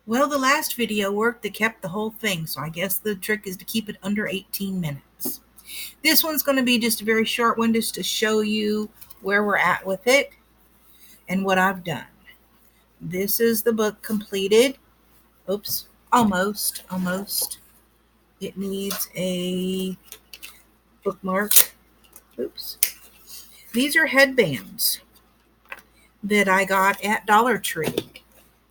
Well, the last video worked that kept the whole thing, so I guess the trick is to keep it under 18 minutes. This one's going to be just a very short one just to show you where we're at with it and what I've done. This is the book completed. Oops, almost. It needs a bookmark. Oops. These are headbands that I got at Dollar Tree,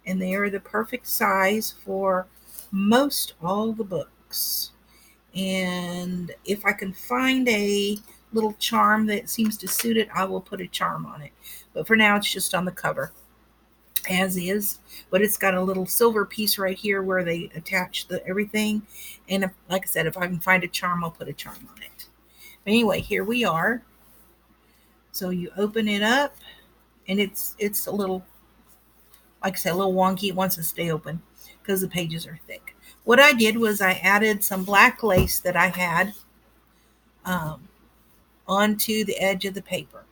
and they are the perfect size for most all the books. And if I can find a little charm that seems to suit it, I will put a charm on it. But for now, it's just on the cover as is. But it's got a little silver piece right here where they attach the everything. And if, like I said, if I can find a charm, I'll put a charm on it. Anyway, here we are. So you open it up, and it's a little, like I said, a little wonky. It wants to stay open because the pages are thick. What I did was I added some black lace that I had um, onto the edge of the paper.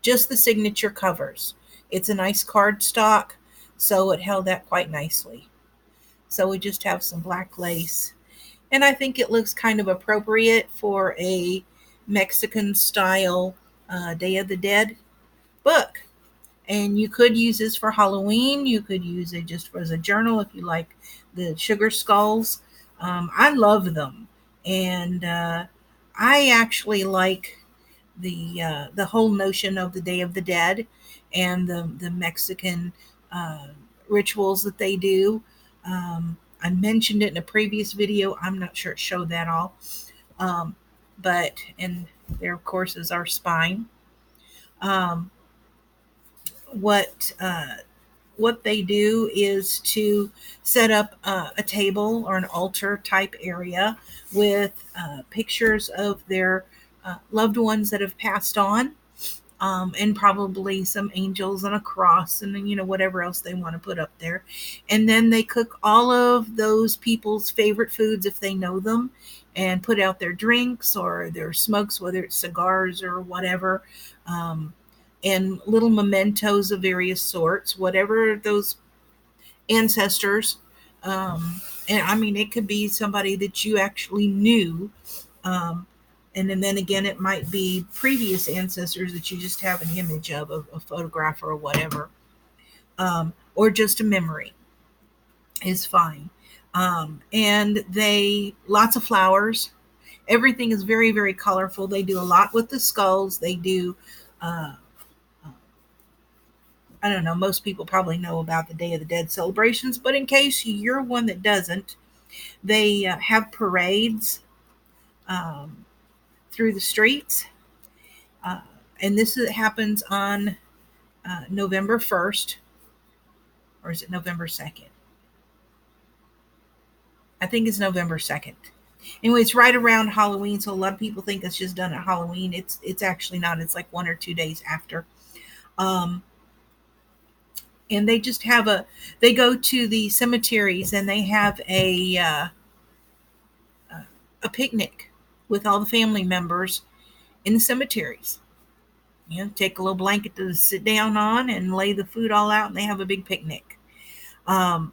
Just the signature covers. It's a nice cardstock, so it held that quite nicely. So we just have some black lace. And I think it looks kind of appropriate for a Mexican style Day of the Dead book. And you could use this for Halloween. You could use it just as a journal if you like the sugar skulls. I love them. And I actually like the whole notion of the Day of the Dead and the Mexican rituals that they do. I mentioned it in a previous video. I'm not sure it showed that all. Um, but, and there, of course, is our spine. Um, what what they do is to set up a table or an altar type area with pictures of their loved ones that have passed on, and probably some angels and a cross and then, whatever else they want to put up there. And then they cook all of those people's favorite foods if they know them, and put out their drinks or their smokes, whether it's cigars or whatever. And little mementos of various sorts, whatever those ancestors. And I mean, it could be somebody that you actually knew. Um, and then again, it might be previous ancestors that you just have an image of, a photograph or whatever, or just a memory is fine. And they, lots of flowers. Everything is very, very colorful. They do a lot with the skulls. They do. I don't know, most people probably know about the Day of the Dead celebrations, but in case you're one that doesn't, they have parades um, through the streets. Uh, and happens on November 1st, or is it November 2nd? I think it's November 2nd. Anyway, it's right around Halloween, so a lot of people think it's just done at Halloween. It's actually not. It's like 1 or 2 days after. Um, and they just have they go to the cemeteries and they have a picnic with all the family members in the cemeteries. Take a little blanket to sit down on and lay the food all out, and they have a big picnic. Um,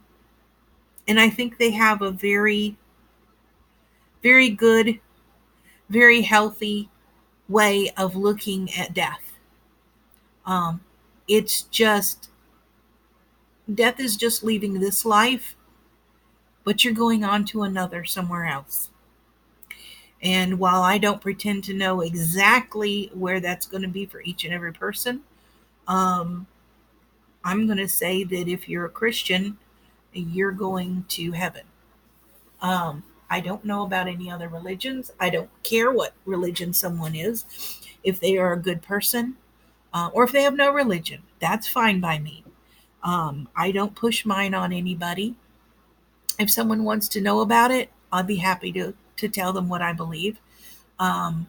and I think they have a very, very good, very healthy way of looking at death. It's just, death is just leaving this life, but you're going on to another somewhere else. And while I don't pretend to know exactly where that's going to be for each and every person, I'm going to say that if you're a Christian, you're going to heaven. I don't know about any other religions. I don't care what religion someone is. If they are a good person, or if they have no religion, that's fine by me. I don't push mine on anybody. If someone wants to know about it, I'll be happy to tell them what I believe. Um,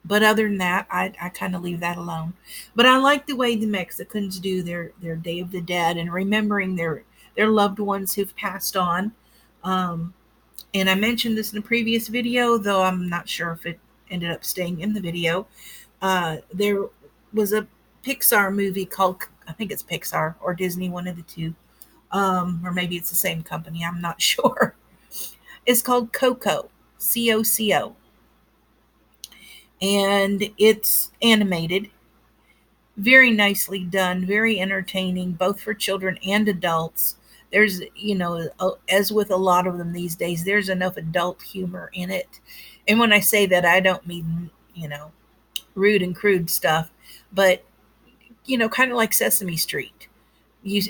but other than that, I kind of leave that alone. But I like the way the Mexicans do their Day of the Dead and remembering their loved ones who've passed on. And I mentioned this in a previous video, though I'm not sure if it ended up staying in the video. There was a Pixar movie called, I think it's Pixar or Disney, one of the two, Or maybe it's the same company. I'm not sure. It's called Coco, Coco, and it's animated, very nicely done, very entertaining, both for children and adults. There's, as with a lot of them these days, there's enough adult humor in it. And when I say that, I don't mean, rude and crude stuff, but, kind of like Sesame Street.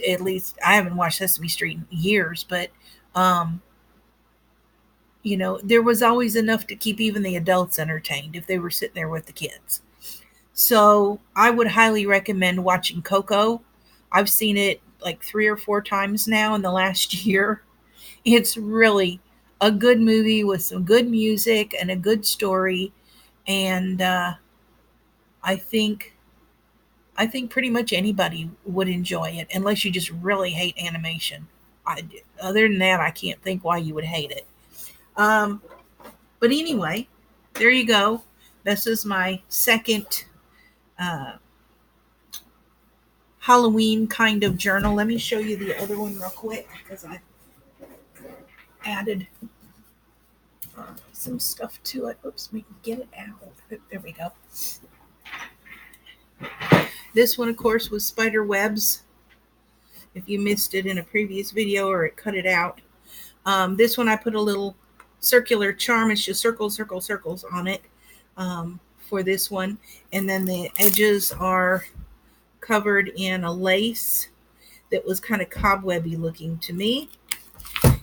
At least I haven't watched Sesame Street in years, but, um, there was always enough to keep even the adults entertained if they were sitting there with the kids. So I would highly recommend watching Coco. I've seen it like 3 or 4 times now in the last year. It's really a good movie with some good music and a good story, and I think I think pretty much anybody would enjoy it, unless you just really hate animation. I, Other than that, I can't think why you would hate it. Um, but anyway, there you go. This is my second uh, Halloween kind of journal. Let me show you the other one real quick because I added some stuff to it. Oops, we can get it out. There we go. This one, of course, was spider webs. If you missed it in a previous video or it cut it out. This one I put a little circular charm. It's just circles, circles, circles on it for this one. And then the edges are covered in a lace that was kind of cobwebby looking to me.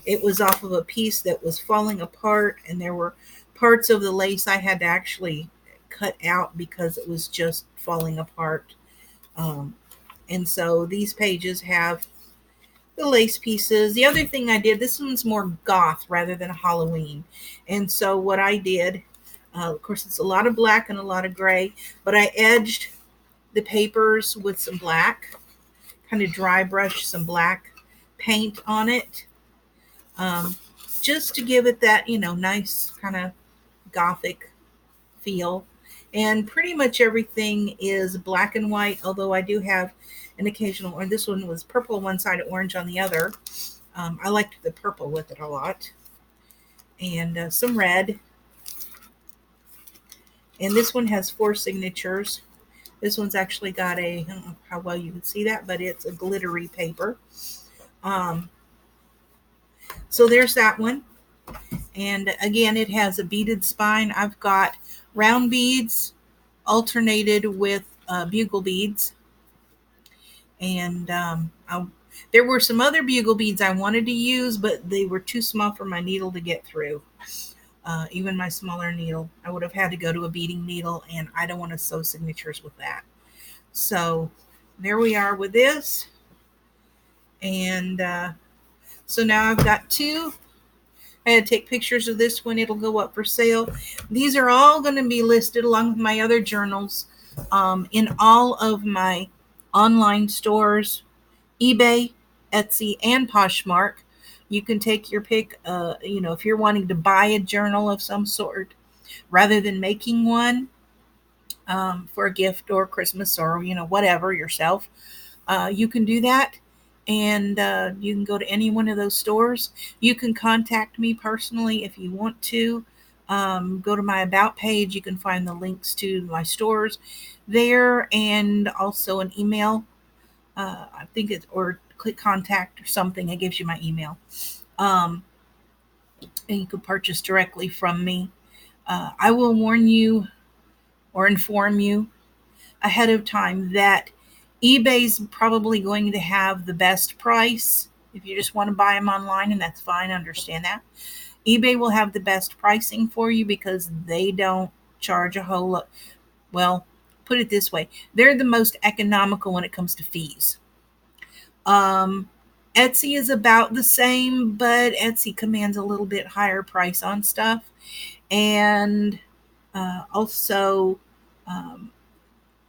It was off of a piece that was falling apart, and there were parts of the lace I had to actually cut out because it was just falling apart. Um, and so these pages have the lace pieces. The other thing I did, this one's more goth rather than Halloween. And so what I did, of course, it's a lot of black and a lot of gray, but I edged the papers with some black, kind of dry brush some black paint on it, um, just to give it that, nice kind of gothic feel. And pretty much everything is black and white, although I do have an occasional, or this one was purple on one side, orange on the other. I liked the purple with it a lot. And some red. And this one has 4 signatures. This one's actually got I don't know how well you can see that, but it's a glittery paper. Um, so there's that one. And again, it has a beaded spine. I've got round beads alternated with bugle beads. And there were some other bugle beads I wanted to use, but they were too small for my needle to get through. Even my smaller needle, I would have had to go to a beading needle, and I don't want to sew signatures with that. So there we are with this. And so now I've got 2. I had to take pictures of this one. It'll go up for sale. These are all going to be listed along with my other journals in all of my online stores, eBay, Etsy, and Poshmark. You can take your pick. If you're wanting to buy a journal of some sort rather than making one for a gift or Christmas or whatever yourself, you can do that. And you can go to any one of those stores. You can contact me personally if you want to. Go to my About page. You can find the links to my stores there, and also an email. I think it's, or click contact or something. It gives you my email. And you can purchase directly from me. I will warn you or inform you ahead of time that eBay's probably going to have the best price. If you just want to buy them online, and that's fine, I understand that. eBay will have the best pricing for you because they don't charge a whole lot. Well, put it this way, they're the most economical when it comes to fees. Um, Etsy is about the same, but Etsy commands a little bit higher price on stuff. And also, um,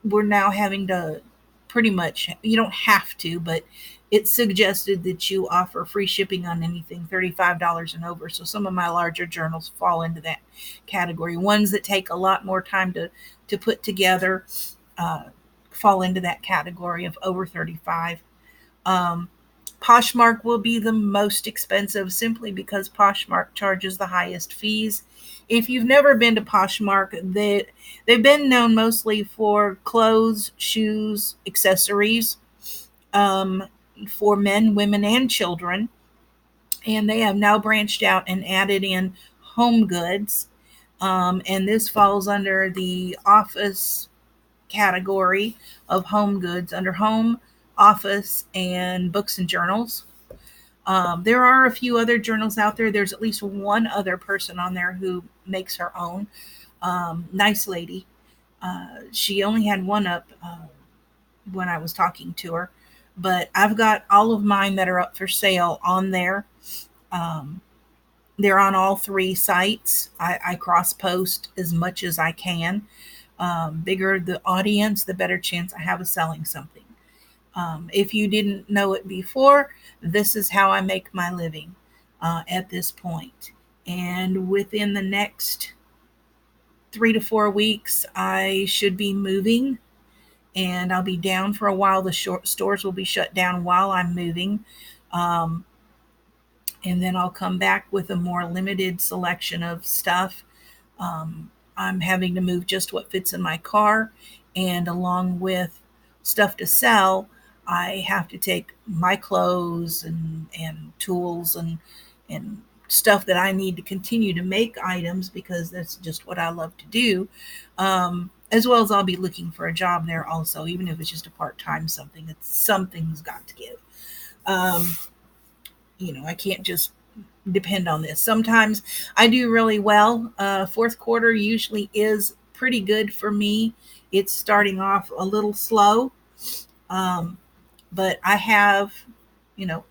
we're now having to pretty much, you don't have to, but it's suggested that you offer free shipping on anything $35 and over. So some of my larger journals fall into that category. Ones that take a lot more time to put together uh, fall into that category of over 35. Um, Poshmark will be the most expensive simply because Poshmark charges the highest fees. If you've never been to Poshmark, they've been known mostly for clothes, shoes, accessories, um, for men, women, and children. And they have now branched out and added in home goods. And this falls under the office category of home goods under home, office, and books and journals. There are a few other journals out there. There's at least one other person on there who makes her own. Nice lady. She only had one up when I was talking to her, but I've got all of mine that are up for sale on there. Um, they're on all three sites. I cross post as much as I can. Bigger the audience, the better chance I have of selling something. If you didn't know it before, this is how I make my living at this point. And within the next 3 to 4 weeks, I should be moving and I'll be down for a while. The stores will be shut down while I'm moving. Um, and then I'll come back with a more limited selection of stuff. I'm having to move just what fits in my car, and along with stuff to sell, I have to take my clothes and tools and stuff that I need to continue to make items because that's just what I love to do. As well as I'll be looking for a job there also, even if it's just a part time something. It's something's got to give. Um, I can't just depend on this. Sometimes I do really well. Fourth quarter usually is pretty good for me. It's starting off a little slow, um, but I have,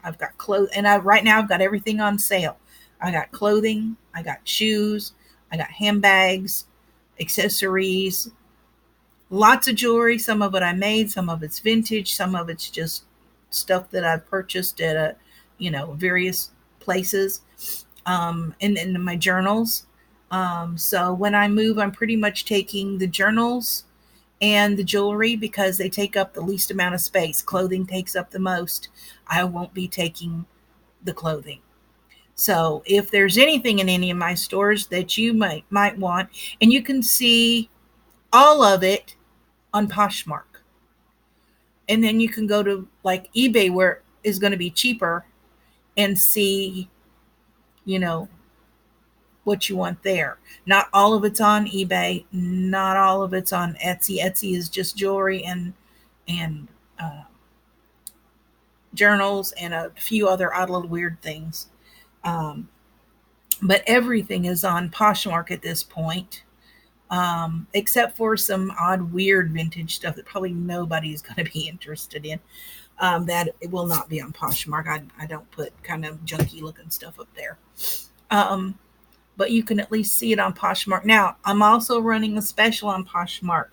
I've got clothes, and right now I've got everything on sale. I got clothing, I got shoes, I got handbags, accessories, lots of jewelry. Some of it I made, some of it's vintage, some of it's just stuff that I've purchased at various places. And my journals. So when I move, I'm pretty much taking the journals and the jewelry because they take up the least amount of space. Clothing takes up the most. I won't be taking the clothing. So if there's anything in any of my stores that you might want, and you can see all of it on Poshmark, and then you can go to like eBay where it is going to be cheaper and see, you know, what you want there. Not all of it's on eBay. Not all of it's on Etsy. Etsy is just jewelry and journals and a few other odd little weird things. Um, but everything is on Poshmark at this point, except for some odd weird vintage stuff that probably nobody's going to be interested in. That it will not be on Poshmark. I don't put kind of junky looking stuff up there. Um, but you can at least see it on Poshmark. Now, I'm also running a special on Poshmark.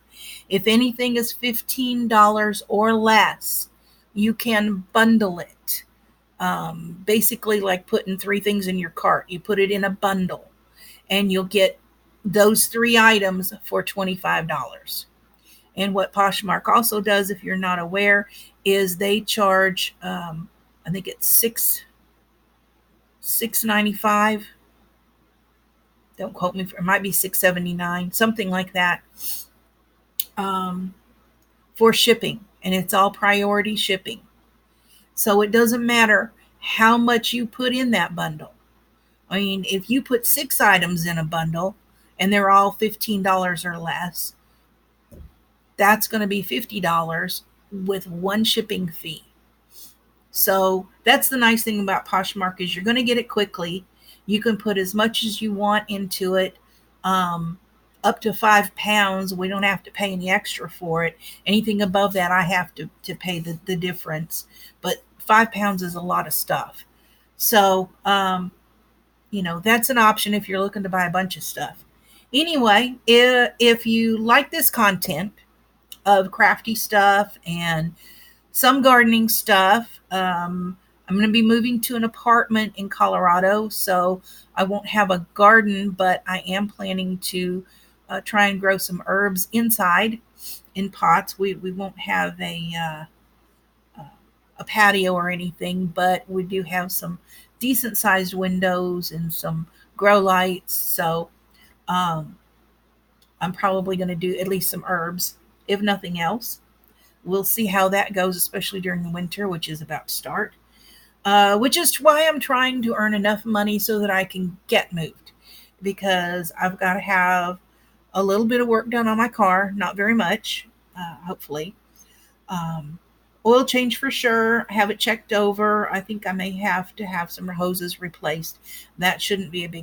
If anything is $15 or less, you can bundle it. Basically, like putting three things in your cart. You put it in a bundle, and you'll get those three items for $25. And what Poshmark also does, if you're not aware, is they charge, I think it's $6.95. Don't quote me. It might be $6.79, something like that, um, for shipping, and it's all priority shipping. So it doesn't matter how much you put in that bundle. I mean, if you put 6 items in a bundle and they're all $15 or less, that's going to be $50 with one shipping fee. So that's the nice thing about Poshmark is you're going to get it quickly. You can put as much as you want into it, um, up to 5 pounds. We don't have to pay any extra for it. Anything above that, I have to pay the difference. But 5 pounds is a lot of stuff. So, that's an option if you're looking to buy a bunch of stuff. Anyway, if you like this content of crafty stuff and some gardening stuff. I'm going to be moving to an apartment in Colorado, so I won't have a garden, but I am planning to try and grow some herbs inside in pots. We won't have a a patio or anything, but we do have some decent sized windows and some grow lights. So um, I'm probably going to do at least some herbs, if nothing else. We'll see how that goes, especially during the winter, which is about to start. Which is why I'm trying to earn enough money so that I can get moved, because I've got to have a little bit of work done on my car, not very much, hopefully. Um, Oil change for sure. Have it checked over. I think I may have to have some hoses replaced. That shouldn't be a big